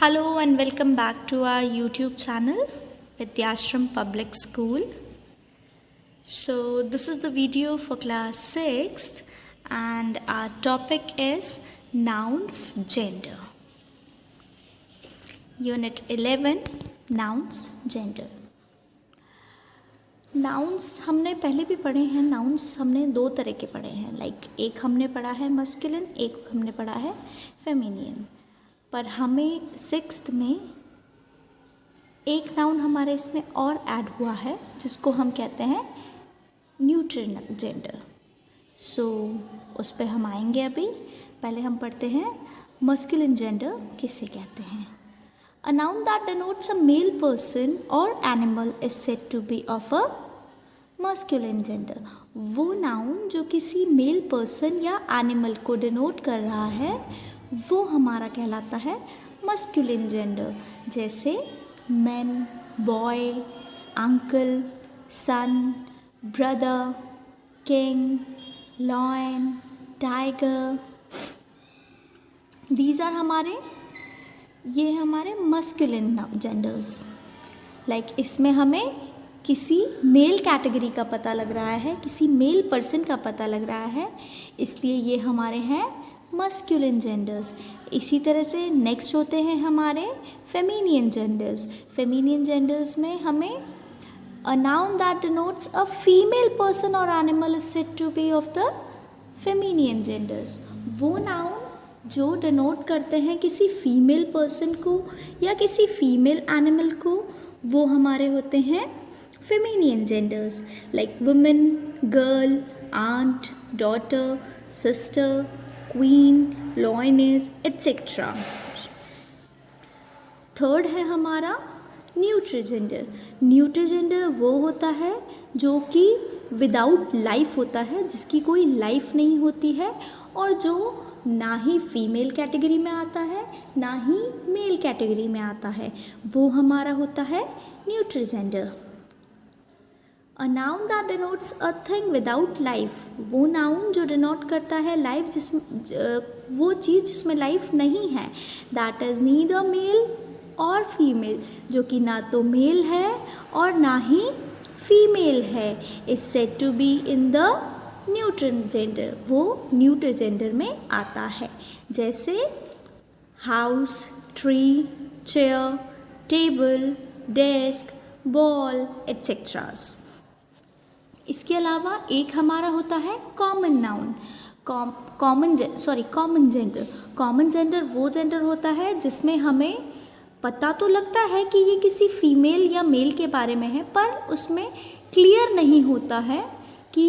Hello and welcome back to our YouTube channel, Vidyashram Public School. So this is the video for class 6th and our topic is nouns gender. Unit 11 nouns gender. Nouns हमने पहले भी पढ़े हैं. Nouns हमने दो तरह के पढ़े हैं. एक हमने पढ़ा है मस्कुलिन, एक हमने पढ़ा है फेमिनियन. पर हमें सिक्स्थ में एक नाउन हमारे इसमें और ऐड हुआ है जिसको हम कहते हैं न्यूट्रल जेंडर. सो उस पर हम आएंगे. अभी पहले हम पढ़ते हैं मस्कुलिन जेंडर किसे कहते हैं. A noun that denotes a male person or animal is said to be of a masculine gender. वो नाउन जो किसी मेल पर्सन या एनिमल को डिनोट कर रहा है वो हमारा कहलाता है मस्कुलिन जेंडर. जैसे man, boy, uncle, son, brother, king, lion, tiger. These are ये हमारे मस्कुलिन जेंडर्स. इसमें हमें किसी मेल कैटेगरी का पता लग रहा है, किसी मेल पर्सन का पता लग रहा है, इसलिए ये हमारे हैं मस्कुलिन जेंडर्स. इसी तरह से नेक्स्ट होते हैं हमारे फेमिनियन जेंडर्स. फेमिनियन जेंडर्स में हमें a noun that denotes a female person और animal is said to be of the feminine genders. वो नाउन जो डिनोट करते हैं किसी फीमेल पर्सन को या किसी फीमेल एनिमल को वो हमारे होते हैं feminine genders. Women, girl, aunt, daughter, sister, queen, lioness etcetera. Third है हमारा न्यूट्रल जेंडर. न्यूट्रल जेंडर वो होता है जो कि विदाउट लाइफ होता है, जिसकी कोई लाइफ नहीं होती है और जो ना ही फीमेल कैटेगरी में आता है ना ही मेल कैटेगरी में आता है. वो हमारा होता है neutral gender. A noun that denotes a thing without life. वो नाउन जो डिनोट करता है लाइफ वो चीज़ जिसमें लाइफ नहीं है. दैट इज़ नीदर मेल और फीमेल, जो कि ना तो मेल है और ना ही फीमेल है. Is said to be in the neutral gender. वो न्यूट्रल जेंडर में आता है. जैसे house, tree, chair, table, desk, ball etceteras. इसके अलावा एक हमारा होता है common noun. Common gender. Common gender वो जेंडर होता है जिसमें हमें पता तो लगता है कि ये किसी फीमेल या मेल के बारे में है, पर उसमें क्लियर नहीं होता है कि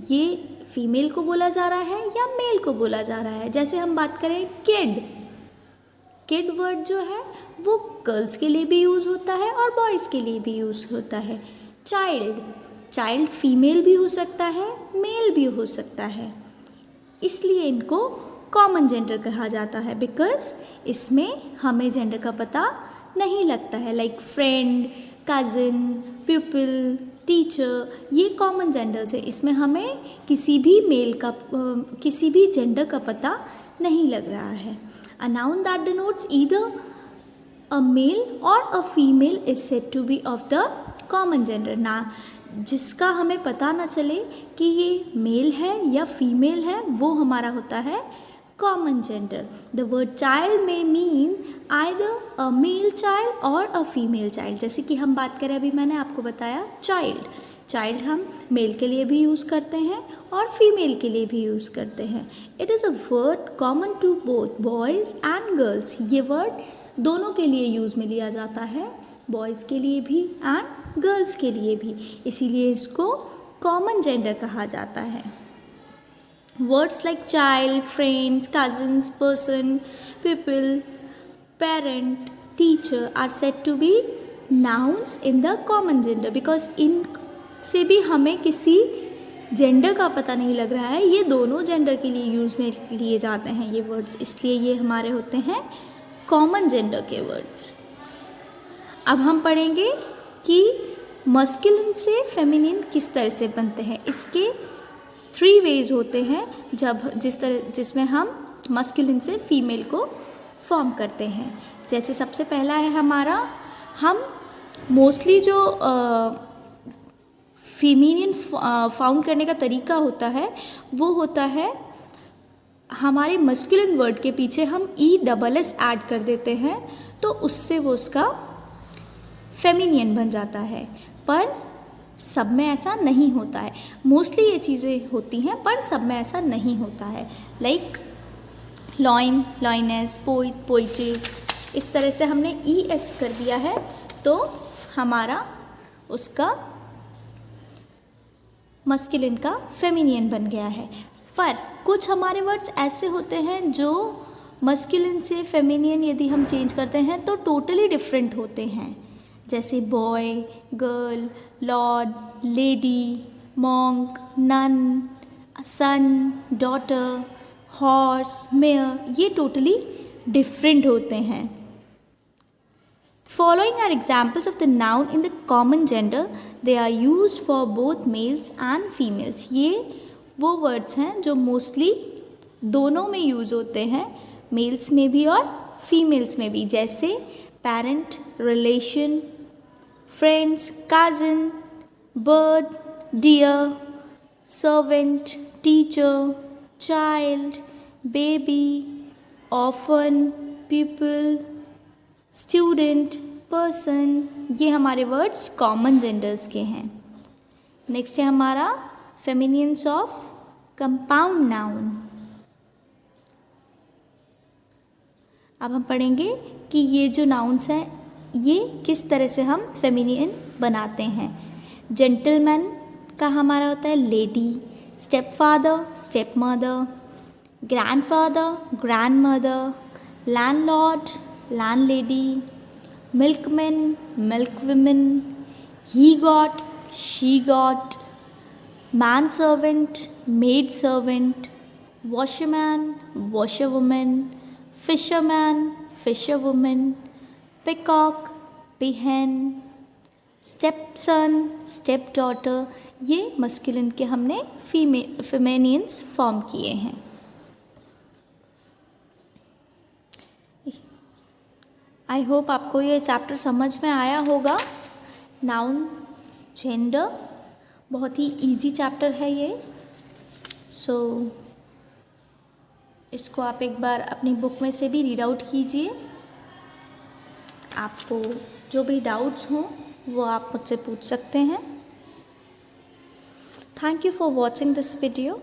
ये फीमेल को बोला जा रहा है या मेल को बोला जा रहा है. जैसे हम बात करें किड वर्ड जो है वो गर्ल्स के लिए भी यूज़ होता है और बॉयज़ के लिए भी यूज़ होता है. चाइल्ड फीमेल भी हो सकता है, मेल भी हो सकता है. इसलिए इनको कॉमन जेंडर कहा जाता है बिकॉज इसमें हमें जेंडर का पता नहीं लगता है. फ्रेंड, कज़न, प्यूपिल, टीचर, ये कॉमन जेंडर्स है. इसमें हमें किसी भी जेंडर का पता नहीं लग रहा है. A noun that denotes either a male और a female is said to be of the common gender. ना जिसका हमें पता ना चले कि ये मेल है या फीमेल है वो हमारा होता है common gender. The word child में मीन आइदर अ मेल चाइल्ड और अ फीमेल चाइल्ड. जैसे कि हम बात करें, अभी मैंने आपको बताया चाइल्ड हम मेल के लिए भी यूज़ करते हैं और फीमेल के लिए भी यूज़ करते हैं. It is a word common to both boys and girls. ये वर्ड दोनों के लिए यूज़ में लिया जाता है, बॉयज़ के लिए भी एंड गर्ल्स के लिए भी. इसीलिए इसको कॉमन जेंडर कहा जाता है. Words like child, friends, cousins, person, people, parent, teacher are said to be nouns in the common gender because इनसे भी हमें किसी जेंडर का पता नहीं लग रहा है. ये दोनों जेंडर के लिए यूज़ में लिए जाते हैं ये वर्ड्स, इसलिए ये हमारे होते हैं कॉमन जेंडर के वर्ड्स. अब हम पढ़ेंगे कि मस्कुलिन से फेमिनिन किस तरह से बनते हैं. इसके 3 वेज होते हैं जिसमें हम मस्कुलिन से फीमेल को फॉर्म करते हैं। जैसे सबसे पहला है हमारा, हम मोस्टली जो फेमिनियन फाउंड करने का तरीका होता है वो होता है हमारे मस्कुलिन वर्ड के पीछे हम ESS ऐड कर देते हैं, तो उससे वो उसका फेमिनियन बन जाता है। पर सब में ऐसा नहीं होता है, मोस्टली ये चीज़ें होती हैं पर सब में ऐसा नहीं होता है। लाइक लॉइन, लॉइनेस, पोइट, पोइटेस, इस तरह से हमने ES कर दिया है तो हमारा उसका मस्कुलिन का फेमिनियन बन गया है। पर कुछ हमारे वर्ड्स ऐसे होते हैं जो मस्कुलिन से फेमिनियन यदि हम चेंज करते हैं तो टोटली डिफरेंट होते हैं। जैसे boy, girl, lord, lady, monk, nun, son, daughter, horse, mare, ये टोटली डिफरेंट होते हैं। Following are examples of the noun in the common gender. They are used for both males and females. ये वो words हैं जो mostly दोनों में use होते हैं, males में भी और females में भी। जैसे parent, relation, friends, cousin, bird, dear, servant, teacher, child, baby, orphan, pupil, student, person, ये हमारे वर्ड्स कॉमन जेंडर्स के हैं। नेक्स्ट है हमारा फेमिनियंस ऑफ कंपाउंड नाउन। अब हम पढ़ेंगे कि ये जो नाउन्स हैं ये किस तरह से हम फेमिनियन बनाते हैं। जेंटलमैन का हमारा होता है lady, step father, step mother, grandfather, grandmother, landlord, landlady, milkman, milkwoman, he got, she got, manservant, maidservant, washerman, washerwoman, fisherman, fisherwoman, peacock, peahen, stepson, stepdaughter, ये मस्कुलिन के हमने फेमिनियंस फॉर्म किए हैं। आई होप आपको ये चैप्टर समझ में आया होगा। नाउन जेंडर बहुत ही इजी चैप्टर है ये। सो इसको आप एक बार अपनी बुक में से भी रीड आउट कीजिए। आपको जो भी डाउट्स हों वो आप मुझसे पूछ सकते हैं। Thank you for watching this video.